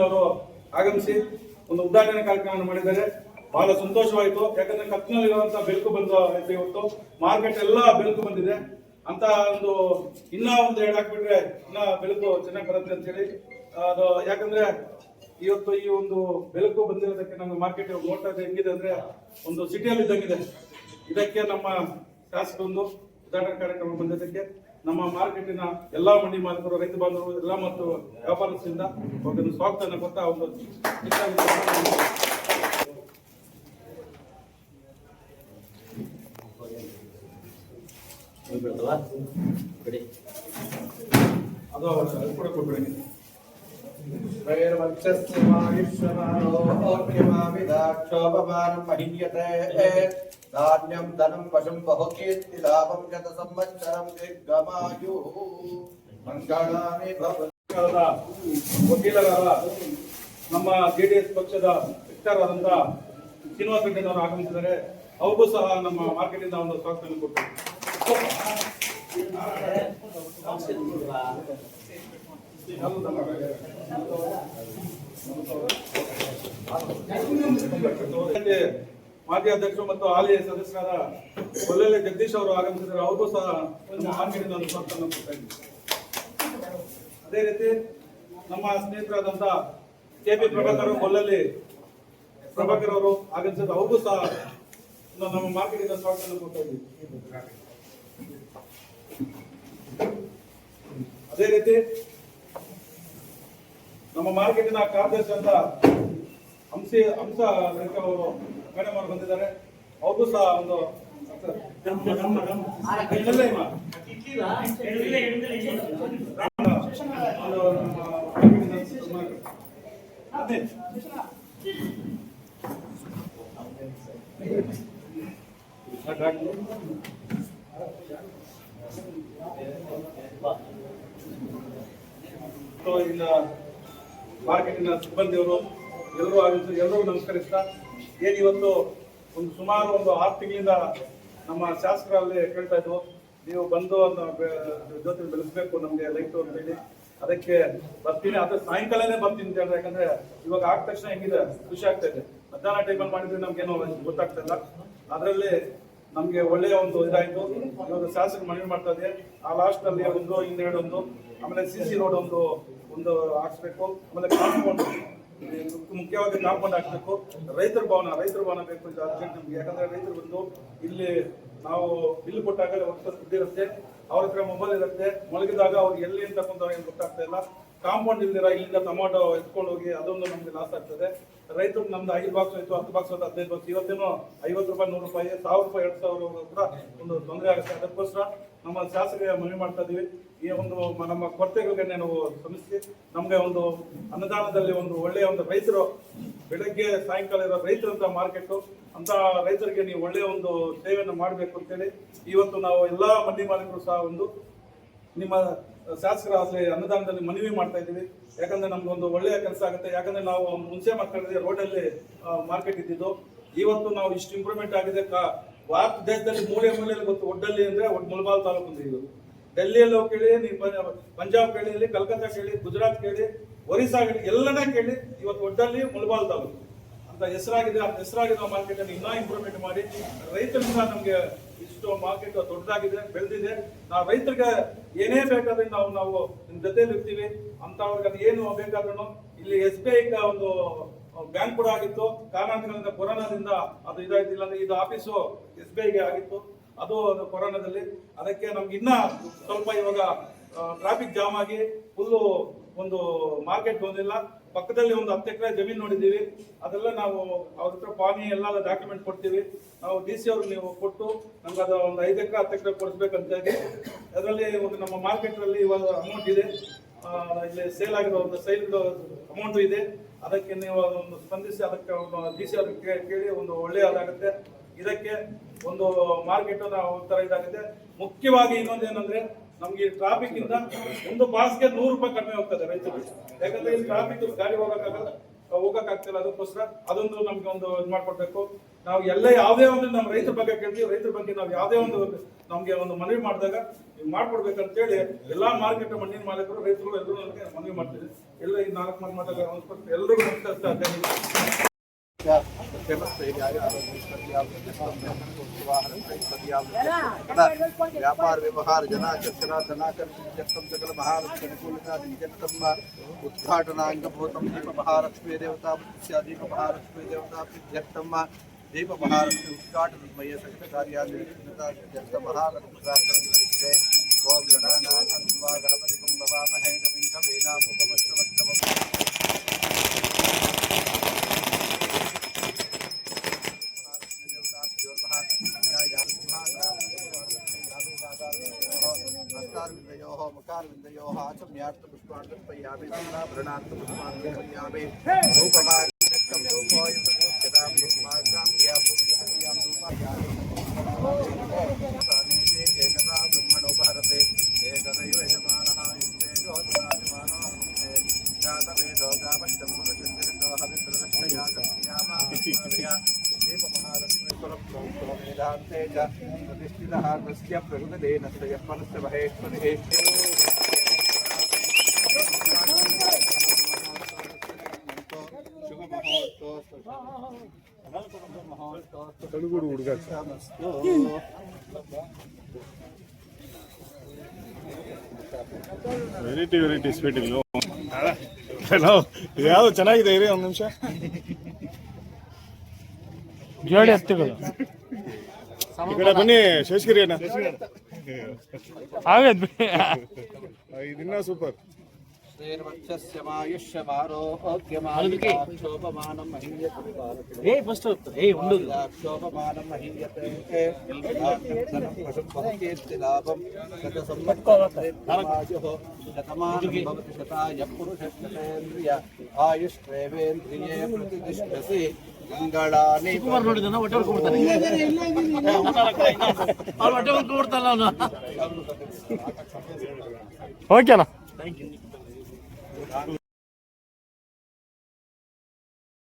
ಅವರು ಆಗಮಿಸಿ ಒಂದು ಉದ್ಘಾಟನೆ ಕಾರ್ಯಕ್ರಮ ಮಾಡಿದ್ದಾರೆ. ಬಹಳ ಸಂತೋಷವಾಯಿತು. ಯಾಕಂದ್ರೆ ಕತ್ನಲ್ಲಿರುವಂತಹ ಬೆಳಕು ಬಂದು ಇವತ್ತು ಮಾರ್ಕೆಟ್ ಎಲ್ಲ ಬೆಳಕು ಬಂದಿದೆ ಅಂತ ಒಂದು ಇನ್ನ ಒಂದು ಹಾಕ್ಬಿಟ್ರೆ ಇನ್ನ ಬೆಳಕು ಚೆನ್ನಾಗಿ ಬರುತ್ತೆ ಅಂತ ಹೇಳಿ ಅದು. ಯಾಕಂದ್ರೆ ಇವತ್ತು ಈ ಒಂದು ಬೆಳಕು ಬಂದಿರೋದಕ್ಕೆ ನಮ್ಮ ಮಾರ್ಕೆಟ್ ನೋಡ್ತಾ ಹೆಂಗಿದೆ ಅಂದ್ರೆ ಒಂದು ಸಿಟಿಯಲ್ಲಿ ಇದ್ದಂಗಿದೆ. ಇದಕ್ಕೆ ನಮ್ಮ ಶಾಸಕರೊಂದು ಉದ್ಘಾಟನಾ ಕಾರ್ಯಕ್ರಮ ಬಂದಿದ್ದಕ್ಕೆ ನಮ್ಮ ಮಾರ್ಕೆಟಿನ ಎಲ್ಲಾ ಮಂಡಿ ಮಾಲೀಕರು, ರೈತ ಬಾಂಧವರು ಎಲ್ಲ ಮತ್ತು ವ್ಯಾಪಾರಸ್ಥರಿಂದ ಒಂದು ಸ್ವಾಗತ ಕೊಡ್ತಾ ಒಂದು ಅದು ಕೂಡ ಕೊಟ್ಬಿಡಿ. ಧಾನ್ಯಂ ಧನಂ ವಶಂ ಬಹುಕೀರ್ತಿ ಲಾಭಂ ಶತ ಸಂವತ್ಸರಂ ದೀರ್ಘಮಾಯುಃ ಮಂಗಳಾನಿ ಭವಂತು. ವಕೀಲರಾದ ನಮ್ಮ ಜೆಡಿಎಸ್ ಪಕ್ಷದ ವಕ್ತಾರರಾದಂತ ಶ್ರೀನಿವಾಸ ರೆಡ್ಡಿಯವರು ಆಗಮಿಸಿದ್ದಾರೆ. ಅವ್ರಿಗೂ ಸಹ ನಮ್ಮ ಮಾರ್ಕೆಟ್ ಇಂದ ಒಂದು ಸ್ವಾಗತ ಕೊಡ್ತಾರೆ. ಮಾಜಿ ಅಧ್ಯಕ್ಷರು ಮತ್ತು ಹಾಲಿ ಸದಸ್ಯರಾದ ಗೊಲ್ಲಳ್ಳಿ ಜಗದೀಶ್ ಅವರು ಆಗಮಿಸಿದ್ದಾರೆ. ಅವ್ರಿಗೂ ಸಹ ನಮ್ಮ ಮಾರ್ಕೆಟ್ ಇಂದ ಒಂದು ಸ್ವಾಗತ ಕೊಡ್ತಾ ಇದ್ದೀವಿ. ಅದೇ ರೀತಿ ನಮ್ಮ ಸ್ನೇಹಿತರಾದಂತ ಕೆಪಿ ಪ್ರಭಾಕರ್, ಗೊಲ್ಲಳ್ಳಿ ಪ್ರಭಾಕರ್ ಅವರು ಆಗಮಿಸಿದ ಅವ್ರಿಗೂ ಸಹ ನಮ್ಮ ಮಾರ್ಕೆಟ್ ಇಂದ ಸ್ವಾಗತ ಕೊಡ್ತಾ ಇದ್ದೀವಿ. ಅದೇ ರೀತಿ ನಮ್ಮ ಮಾರ್ಕೆಟಿನ ಕಾರ್ಯದರ್ಶಿ ಅಂತ ಹಂಸ ಅವರು ಮೇಡಮ್ ಅವರು ಬಂದಿದ್ದಾರೆ. ಅವ್ರಿಗೂ ಸಹ ಒಂದು ಇನ್ನ ಮಾರ್ಕೆಟಿನ ಸಿಬ್ಬಂದಿಯವರು ಎಲ್ಲರೂ ನಮಸ್ಕರಿಸ್ತಾ ಇವತ್ತು ಒಂದು ಸುಮಾರು ಒಂದು 6 ತಿಂಗಳಿಂದ ನಮ್ಮ ಶಾಸಕರಲ್ಲಿ ಕೇಳ್ತಾ ಇದ್ವು, ನೀವು ಬಂದು ಜೊತೆ ಬೆಳೆಸಬೇಕು ನಮ್ಗೆ ಲೈಟ್ ಅಂತ ಹೇಳಿ. ಅದಕ್ಕೆ ಬರ್ತೀನಿ, ಅದ್ರ ಸಾಯಂಕಾಲನೇ ಬರ್ತೀನಿ ಅಂತ ಹೇಳಿದ್ರೆ. ಯಾಕಂದ್ರೆ ಇವಾಗ ಆದ ತಕ್ಷಣ ಹೆಂಗಿದೆ ಖುಷಿ ಆಗ್ತಾ ಇದೆ. ಮಧ್ಯಾಹ್ನ ಟೈಮಲ್ಲಿ ಮಾಡಿದ್ರೆ ನಮ್ಗೇನೋ ಗೊತ್ತಾಗ್ತಾ ಇಲ್ಲ. ಅದರಲ್ಲಿ ನಮ್ಗೆ ಒಳ್ಳೆಯ ಒಂದು ಇದಾಯ್ತು. ಇವಾಗ ಶಾಸಕರು ಮನವಿ ಮಾಡ್ತಾ ಇದೆ, ಆ ಲಾಸ್ಟ್ ಅಲ್ಲಿ ಒಂದು ಇನ್ನೆರಡೊಂದು, ಆಮೇಲೆ CC ರೋಡ್ ಒಂದು ಹಾಕ್ಸ್ಬೇಕು, ಆಮೇಲೆ ಕಾಂಪೌಂಡ್, ಮುಖ್ಯವಾಗಿ ಕಾಂಪೌಂಡ್ ಹಾಕ್ಬೇಕು. ರೈತರ ಭವನ ಬೇಕು ಇದು ಅರ್ಜೆಂಟ್ ನಮ್ಗೆ. ಯಾಕಂದ್ರೆ ರೈತರು ಬಂದು ಇಲ್ಲಿ ನಾವು ಬಿಲ್ ಕೊಟ್ಟಾಗ ದುಡ್ಡು ಇರುತ್ತೆ, ಅವ್ರ ಹತ್ರ ಮೊಬೈಲ್ ಇರುತ್ತೆ, ಮಲಗಿದಾಗ ಅವ್ರಿಗೆ ಎಲ್ಲಿ ಅಂತ ಏನು ಗೊತ್ತಾಗ್ತಾ ಇಲ್ಲ. ಕಾಂಪೌಂಡ್ ಇಲ್ಲಿಂದ ಟೊಮಾಟೊ ಎತ್ಕೊಂಡು ಹೋಗಿ ಅದೊಂದು ನಮ್ಗೆ ಲಾಸ್ ಆಗ್ತದೆ. ರೈತರು ನಮ್ದು 5 ಬಾಕ್ಸ್ ಆಯ್ತು, 10 ಬಾಕ್ಸ್ ಆಯ್ತು, 15 ಬಾಕ್ಸ್, ಇವತ್ತೇನೋ 50 ರೂಪಾಯಿ, 100 ರೂಪಾಯಿ, 1000 ರೂಪಾಯಿ, 2000 ಕೂಡ ಒಂದು ತೊಂದರೆ ಆಗುತ್ತೆ. ಅದಕ್ಕೋಸ್ಕರ ನಮ್ಮ ಶಾಸಕರಿಗೆ ಮನವಿ ಮಾಡ್ತಾ ಇದೀವಿ, ಈ ಒಂದು ನಮ್ಮ ಕೊರತೆಗಳಿಗೆ ನಾವು ಶ್ರಮಿಸಿ ನಮ್ಗೆ ಒಂದು ಅನುದಾನದಲ್ಲಿ ಒಂದು ಒಳ್ಳೆಯ ಒಂದು ರೈತರು ಬೆಳಗ್ಗೆ ಸಾಯಂಕಾಲ ಇರೋ ರೈತರಂತ ಮಾರ್ಕೆಟ್ ಅಂತ ರೈತರಿಗೆ ನೀವು ಒಳ್ಳೆಯ ಒಂದು ಸೇವೆಯನ್ನು ಮಾಡಬೇಕು ಅಂತೇಳಿ ಇವತ್ತು ನಾವು ಎಲ್ಲಾ ಮಂಡಿ ಮಾಲೀಕರು ಸಹ ಒಂದು ನಿಮ್ಮ ಶಾಸಕರ ಅನುದಾನದಲ್ಲಿ ಮನವಿ ಮಾಡ್ತಾ ಇದ್ದೀವಿ. ಯಾಕಂದ್ರೆ ನಮ್ಗೆ ಒಂದು ಒಳ್ಳೆಯ ಕೆಲಸ ಆಗುತ್ತೆ. ಯಾಕಂದ್ರೆ ನಾವು ಮುಂಚೆ ಮಕ್ಕಳಿಗೆ ರೋಡಲ್ಲಿ ಮಾರ್ಕೆಟ್ ಇದ್ದಿದ್ದು, ಇವತ್ತು ನಾವು ಇಷ್ಟು ಇಂಪ್ರೂವ್ಮೆಂಟ್ ಆಗಿದೆ. ಭಾರತ ದೇಶದಲ್ಲಿ ಮೂಲೆಯಲ್ಲಿ ಗೊತ್ತು, ಒಡ್ಡಲ್ಲಿ ಅಂದ್ರೆ ಮುಳಬಾಲ್ ತಾಲೂಕು ಅಂತ. ಇದು ಡೆಲ್ಲಿಯಲ್ಲಿ ಹೋಗಿ ಕೇಳಿ, ನೀವು ಪಂಜಾಬ್ ಕೇಳಿ, ಕಲ್ಕತ್ತಾ ಕೇಳಿ, ಗುಜರಾತ್ ಕೇಳಿ, ಒರಿಸ್ಸಾ ಕೇಳಿ, ಎಲ್ಲನೇ ಕೇಳಿ, ಇವತ್ತು ಒಡ್ಡಲ್ಲಿ ಮುಳಬಾಲ್ ತಾಲೂಕು ಅಂತ ಹೆಸರಾಗಿದೆ. ಹೆಸರಾಗಿರೋ ಮಾರ್ಕೆಟ್ ಅನ್ನು ಇನ್ನೂ ಇಂಪ್ರೂವ್ಮೆಂಟ್ ಮಾಡಿ ರೈತರಿಂದ ನಮ್ಗೆ ಇಷ್ಟು ಮಾರ್ಕೆಟ್ ದೊಡ್ಡದಾಗಿದೆ, ಬೆಳೆದಿದೆ. ನಾವು ರೈತರಿಗೆ ಏನೇ ಬೇಕಾದ್ರೆ ನಾವು ನಿಮ್ ಜೊತೆಲಿ ಇರ್ತೀವಿ. ಅಂತವ್ರಿಗೆ ಏನು ಬೇಕಾದ್ರೂ ಇಲ್ಲಿ SBI ಒಂದು ಬ್ಯಾಂಕ್ ಕೂಡ ಆಗಿತ್ತು. ಕಾರಣಾಂತರಗಳಿಂದ ಕೊರೋನಾದಿಂದ ಅದು ಇದಾಯ್ತಿಲ್ಲ. ಅಂದ್ರೆ ಇದು ಆಫೀಸು SBIಗೆ ಆಗಿತ್ತು, ಅದು ಕೊರೋನಾದಲ್ಲಿ. ಅದಕ್ಕೆ ನಮ್ಗೆ ಇನ್ನ ಸ್ವಲ್ಪ ಇವಾಗ ಟ್ರಾಫಿಕ್ ಜಾಮ್ ಆಗಿ ಫುಲ್ಲು ಒಂದು ಮಾರ್ಕೆಟ್ ಬಂದಿಲ್ಲ. ಪಕ್ಕದಲ್ಲಿ ಒಂದು 10 ಎಕರೆ ಜಮೀನು ನೋಡಿದ್ದೀವಿ. ಅದೆಲ್ಲ ನಾವು ಅವ್ರ ಹತ್ರ ಪಾನಿ ಎಲ್ಲ ಡಾಕ್ಯುಮೆಂಟ್ ಕೊಡ್ತೀವಿ. ನಾವು DC ಅವ್ರು ನೀವು ಕೊಟ್ಟು ನಮ್ಗೆ ಅದು ಒಂದು 5 ಎಕರೆ 10 ಎಕರೆ ಕೊಡಿಸ್ಬೇಕಂತ ಹೇಳಿ ಅದರಲ್ಲಿ ಒಂದು ನಮ್ಮ ಮಾರ್ಕೆಟ್ ಅಲ್ಲಿ ಇವಾಗ ಅಮೌಂಟ್ ಇದೆ. ಇಲ್ಲಿ ಸೇಲ್ ಆಗಿರೋ ಒಂದು ಸೈಲ್ ಅಮೌಂಟ್ ಇದೆ. ಅದಕ್ಕೆ ನೀವು ಒಂದು ಸ್ಪಂದಿಸಿ ಅದಕ್ಕೆ DC ಅವ್ರಿಗೆ ಕೇಳಿ ಒಂದು ಒಳ್ಳೆಯದಾಗುತ್ತೆ. ಇದಕ್ಕೆ ಒಂದು ಮಾರ್ಕೆಟ್ ಒಂಥರ ಇದಾಗುತ್ತೆ. ಮುಖ್ಯವಾಗಿ ಇನ್ನೊಂದೇನಂದ್ರೆ ನಮ್ಗೆ ಟ್ರಾಫಿಕ್ ಇಂದ ಒಂದು ಬಾಸ್ಗೆ 100 ರೂಪಾಯಿ ಕಡಿಮೆ ಹೋಗ್ತದೆ ರೈತರಿಗೆ. ಯಾಕಂದ್ರೆ ಇಲ್ಲಿ ಟ್ರಾಫಿಕ್ ಗಾಡಿ ಹೋಗಕ್ಕಾಗ್ತಿಲ್ಲ. ಅದಕ್ಕೋಸ್ಕರ ಅದೊಂದು ನಮ್ಗೆ ಒಂದು ಇದು ಮಾಡ್ಕೊಡ್ಬೇಕು. ನಾವು ಎಲ್ಲ ಯಾವುದೇ ಒಂದು ನಮ್ಮ ರೈತರ ಬಗ್ಗೆ ಕೇಳ್ತೀವಿ, ರೈತರ ಬಗ್ಗೆ ನಾವು ಯಾವುದೇ ಒಂದು ನಮ್ಗೆ ಒಂದು ಮನವಿ ಮಾಡಿದಾಗ ನೀವು ಮಾಡ್ಕೊಡ್ಬೇಕಂತೇಳಿ ಎಲ್ಲಾ ಮಾರ್ಕೆಟ್ ಮಣ್ಣಿನ ಮಾಲೀಕರು ರೈತರು ಎಲ್ಲರೂ ನನಗೆ ಮನವಿ ಮಾಡ್ತಿದ್ದೆ. ಎಲ್ಲ ಈ 4 ಮಾತಾಗ ಎಲ್ಲರಿಗೂ ನಮಸ್ಕರಿಸ್ತಾ ಇದ್ದೇನೆ. व्यापार व्यवहार जना चक्षरा धनाकर सकल महालक्ष्मी उद्घाटनांगभूतम दीप महालक्ष्मी देवता दीप महालक्ष्मी देवता प्रीत्यर्थम दीप महालक्ष्मी उद्घाटनमय सकल कार्यालय महालक्ष्मी ओम गणानाथ गणपति कुंभवामहे कविं कवीनाम उपमस्तमस्तमम् मकारविन्दयोः आचम्यार्थपुष्पाण्डपय्यामि पुष्पाण्डपय्यामि रूपमार्गनिष्ठं एकदा ब्रह्मणो भारते एकदैव यजमानः युक्ते ज्योतिराजमानः जातवेदो गावष्टमुखचन्द्रितो हविप्रदक्षया कस्यामः वेदान्ते च प्रतिष्ठितः तस्य प्रकृतिरेण स्वयपनस्य महेश्वरिः ವೆರೈಟಿ ಸ್ವೀಟ್ ಇಲ್ಲ ಯಾವ್ದು ಚೆನ್ನಾಗಿದೆ ಇರಿ ಒಂದು ನಿಮಿಷ ಜೋಡಿ ಹತ್ತಿಗಳು ಈ ಕಡೆ ಬನ್ನಿ ಶೇಷಗಿರಿ ಅಣ್ಣ ಆಗೈತ್ ಬಿಡಿ ಇದನ್ನ ಸೂಪರ್ ोपमानं महीयते क्षोभमानं महीयते लाभं भवति शताय पुरुषेन्द्रिय आयुष्वेवेन्द्रिये प्रतिष्ठति मंगलानि ಓಕೆನಾ.